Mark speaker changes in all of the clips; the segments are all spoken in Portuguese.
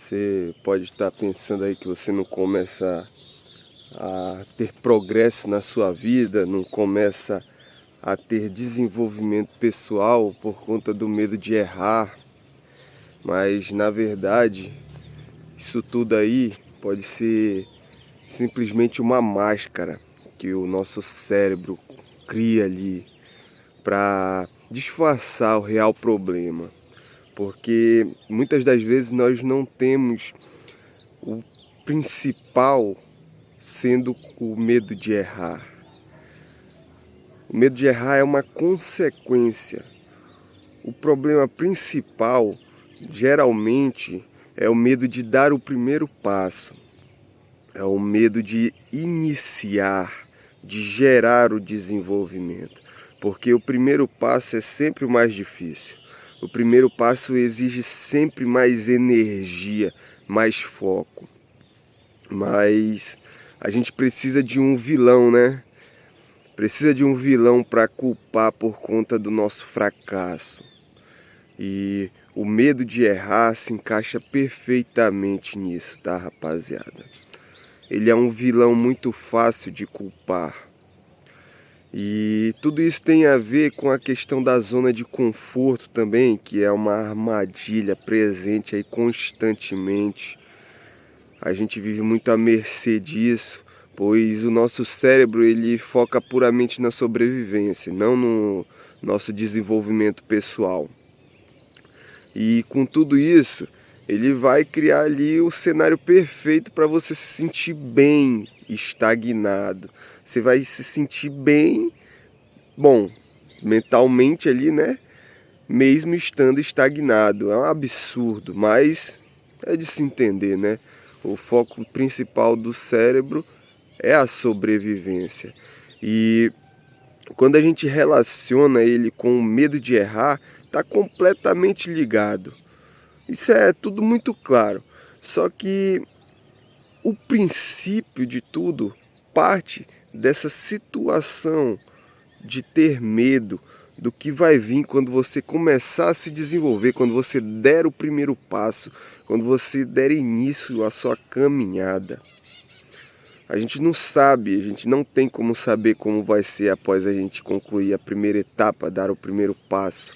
Speaker 1: Você pode estar pensando aí que você não começa a ter progresso na sua vida, não começa a ter desenvolvimento pessoal por conta do medo de errar, mas na verdade isso tudo aí pode ser simplesmente uma máscara que o nosso cérebro cria ali para disfarçar o real problema. Porque muitas das vezes nós não temos o principal sendo o medo de errar. O medo de errar é uma consequência. O problema principal, geralmente, é o medo de dar o primeiro passo. É o medo de iniciar, de gerar o desenvolvimento. Porque o primeiro passo é sempre o mais difícil. O primeiro passo exige sempre mais energia, mais foco. Mas a gente precisa de um vilão, né? Precisa de um vilão para culpar por conta do nosso fracasso. E o medo de errar se encaixa perfeitamente nisso, tá, rapaziada? Ele é um vilão muito fácil de culpar. E tudo isso tem a ver com a questão da zona de conforto também, que é uma armadilha presente aí constantemente. A gente vive muito à mercê disso, pois o nosso cérebro ele foca puramente na sobrevivência, não no nosso desenvolvimento pessoal. E com tudo isso, ele vai criar ali o cenário perfeito para você se sentir bem estagnado. Você vai se sentir bem, bom, mentalmente ali, né? Mesmo estando estagnado. É um absurdo, mas é de se entender, né? O foco principal do cérebro é a sobrevivência. E quando a gente relaciona ele com o medo de errar, está completamente ligado. Isso é tudo muito claro. Só que o princípio de tudo parte dessa situação de ter medo do que vai vir quando você começar a se desenvolver, quando você der o primeiro passo, quando você der início à sua caminhada. A gente não sabe, a gente não tem como saber como vai ser após a gente concluir a primeira etapa, dar o primeiro passo.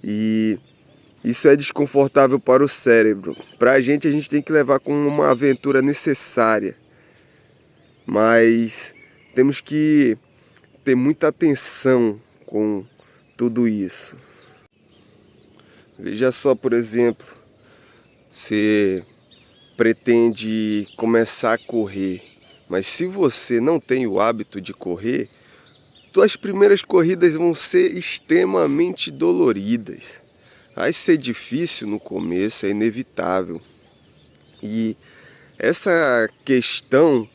Speaker 1: E isso é desconfortável para o cérebro. Para a gente tem que levar como uma aventura necessária. Mas temos que ter muita atenção com tudo isso. Veja só, por exemplo, você pretende começar a correr, mas se você não tem o hábito de correr, suas primeiras corridas vão ser extremamente doloridas. Vai ser difícil no começo, é inevitável. E essa questão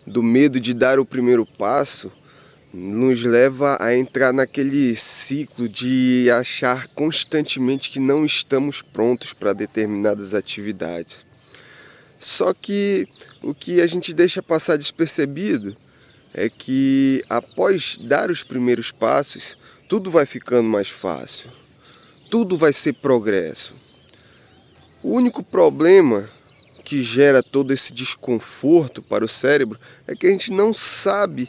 Speaker 1: do medo de dar o primeiro passo nos leva a entrar naquele ciclo de achar constantemente que não estamos prontos para determinadas atividades. Só que o que a gente deixa passar despercebido é que após dar os primeiros passos, tudo vai ficando mais fácil. Tudo vai ser progresso. O único problema que gera todo esse desconforto para o cérebro é que a gente não sabe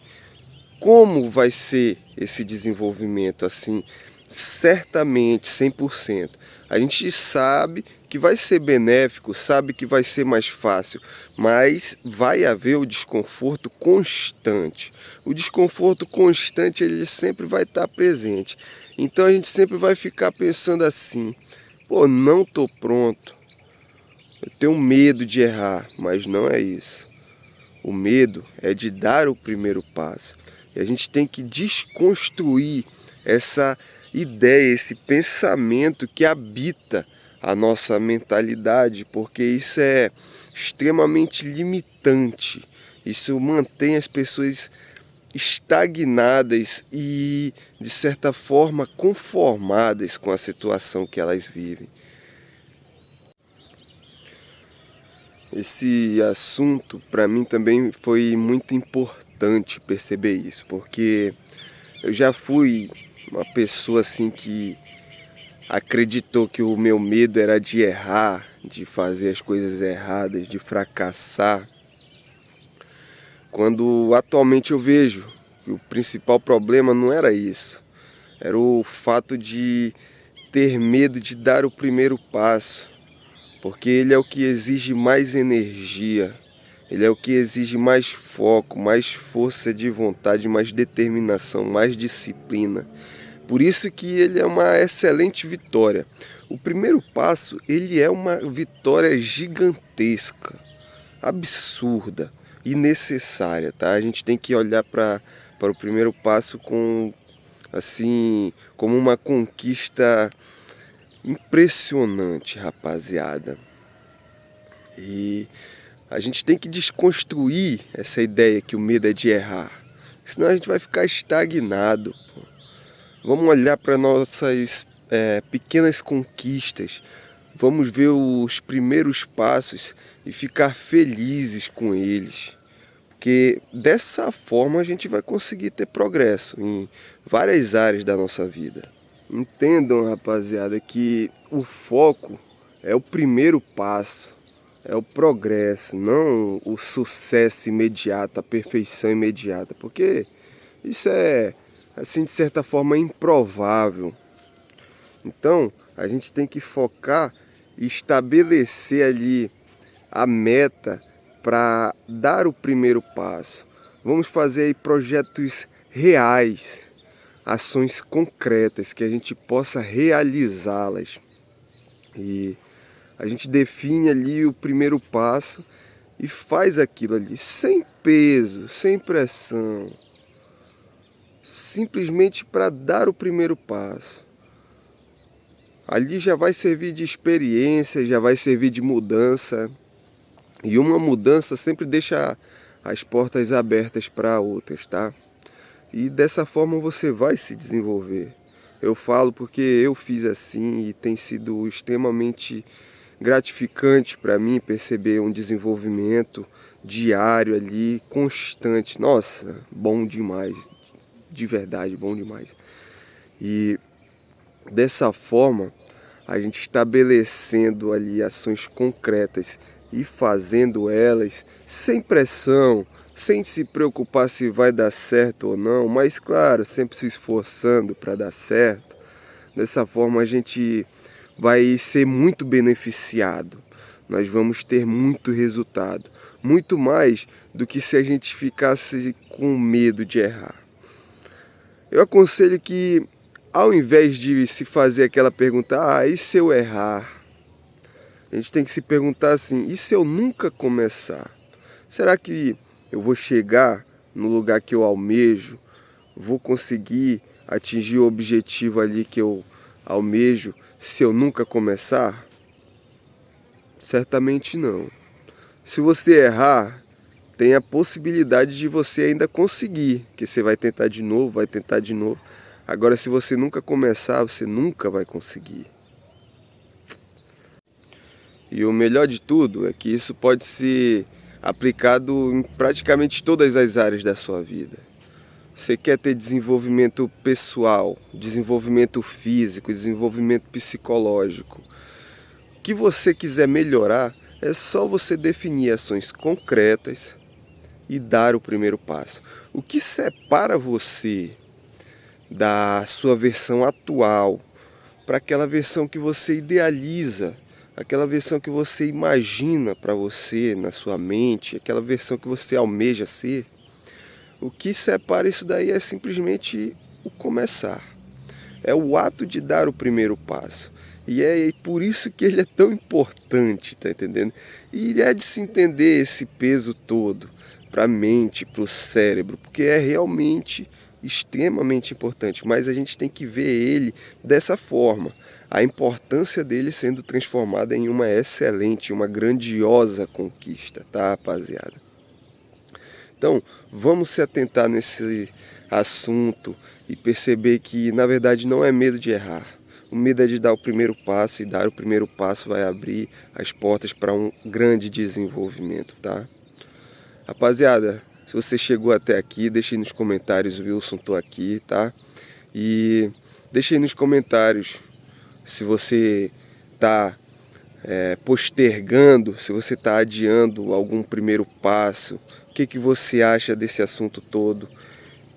Speaker 1: como vai ser esse desenvolvimento assim, certamente, 100%. A gente sabe que vai ser benéfico, sabe que vai ser mais fácil, mas vai haver o desconforto constante. O desconforto constante ele sempre vai estar presente. Então a gente sempre vai ficar pensando assim, pô, não estou pronto, eu tenho medo de errar, mas não é isso. O medo é de dar o primeiro passo. E a gente tem que desconstruir essa ideia, esse pensamento que habita a nossa mentalidade, porque isso é extremamente limitante. Isso mantém as pessoas estagnadas e, de certa forma, conformadas com a situação que elas vivem. Esse assunto, para mim, também foi muito importante perceber isso, porque eu já fui uma pessoa assim que acreditou que o meu medo era de errar, de fazer as coisas erradas, de fracassar, quando atualmente eu vejo que o principal problema não era isso, era o fato de ter medo de dar o primeiro passo, porque ele é o que exige mais energia, ele é o que exige mais foco, mais força de vontade, mais determinação, mais disciplina. Por isso que ele é uma excelente vitória. O primeiro passo, ele é uma vitória gigantesca, absurda e necessária, tá? A gente tem que olhar para o primeiro passo como uma conquista impressionante, rapaziada. E a gente tem que desconstruir essa ideia que o medo é de errar, senão a gente vai ficar estagnado. Vamos olhar para nossas pequenas conquistas, vamos ver os primeiros passos e ficar felizes com eles, porque dessa forma a gente vai conseguir ter progresso em várias áreas da nossa vida. Entendam, rapaziada, que o foco é o primeiro passo, é o progresso, não o sucesso imediato, a perfeição imediata, porque isso é, assim, de certa forma, improvável. Então, a gente tem que focar e estabelecer ali a meta para dar o primeiro passo. Vamos fazer aí projetos reais, ações concretas que a gente possa realizá-las. E a gente define ali o primeiro passo e faz aquilo ali sem peso, sem pressão, simplesmente para dar o primeiro passo. Ali já vai servir de experiência, já vai servir de mudança. E uma mudança sempre deixa as portas abertas para outras, tá? E dessa forma você vai se desenvolver. Eu falo porque eu fiz assim e tem sido extremamente gratificante para mim perceber um desenvolvimento diário ali, constante. Nossa, bom demais, de verdade, bom demais. E dessa forma, a gente estabelecendo ali ações concretas e fazendo elas sem pressão, sem se preocupar se vai dar certo ou não, mas claro, sempre se esforçando para dar certo. Dessa forma a gente vai ser muito beneficiado, nós vamos ter muito resultado, muito mais do que se a gente ficasse com medo de errar. Eu aconselho que, ao invés de se fazer aquela pergunta, e se eu errar? A gente tem que se perguntar assim, e se eu nunca começar? Será que eu vou chegar no lugar que eu almejo? Vou conseguir atingir o objetivo ali que eu almejo se eu nunca começar? Certamente não. Se você errar, tem a possibilidade de você ainda conseguir, que você vai tentar de novo, vai tentar de novo. Agora, se você nunca começar, você nunca vai conseguir. E o melhor de tudo é que isso pode ser aplicado em praticamente todas as áreas da sua vida. Você quer ter desenvolvimento pessoal, desenvolvimento físico, desenvolvimento psicológico. O que você quiser melhorar, é só você definir ações concretas e dar o primeiro passo. O que separa você da sua versão atual para aquela versão que você idealiza, aquela versão que você imagina para você na sua mente, aquela versão que você almeja ser? O que separa isso daí é simplesmente o começar. É o ato de dar o primeiro passo. E é por isso que ele é tão importante, tá entendendo? E é de se entender esse peso todo para a mente, para o cérebro, porque é realmente extremamente importante. Mas a gente tem que ver ele dessa forma. A importância dele sendo transformada em uma excelente, uma grandiosa conquista, tá, rapaziada? Então, vamos se atentar nesse assunto e perceber que, na verdade, não é medo de errar. O medo é de dar o primeiro passo, e dar o primeiro passo vai abrir as portas para um grande desenvolvimento, tá? Rapaziada, se você chegou até aqui, deixe aí nos comentários, o Wilson, tô aqui, tá? E deixe aí nos comentários se você tá postergando, se você está adiando algum primeiro passo, o que você acha desse assunto todo,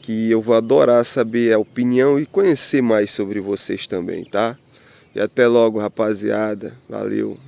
Speaker 1: que eu vou adorar saber a opinião e conhecer mais sobre vocês também, tá? E até logo, rapaziada. Valeu!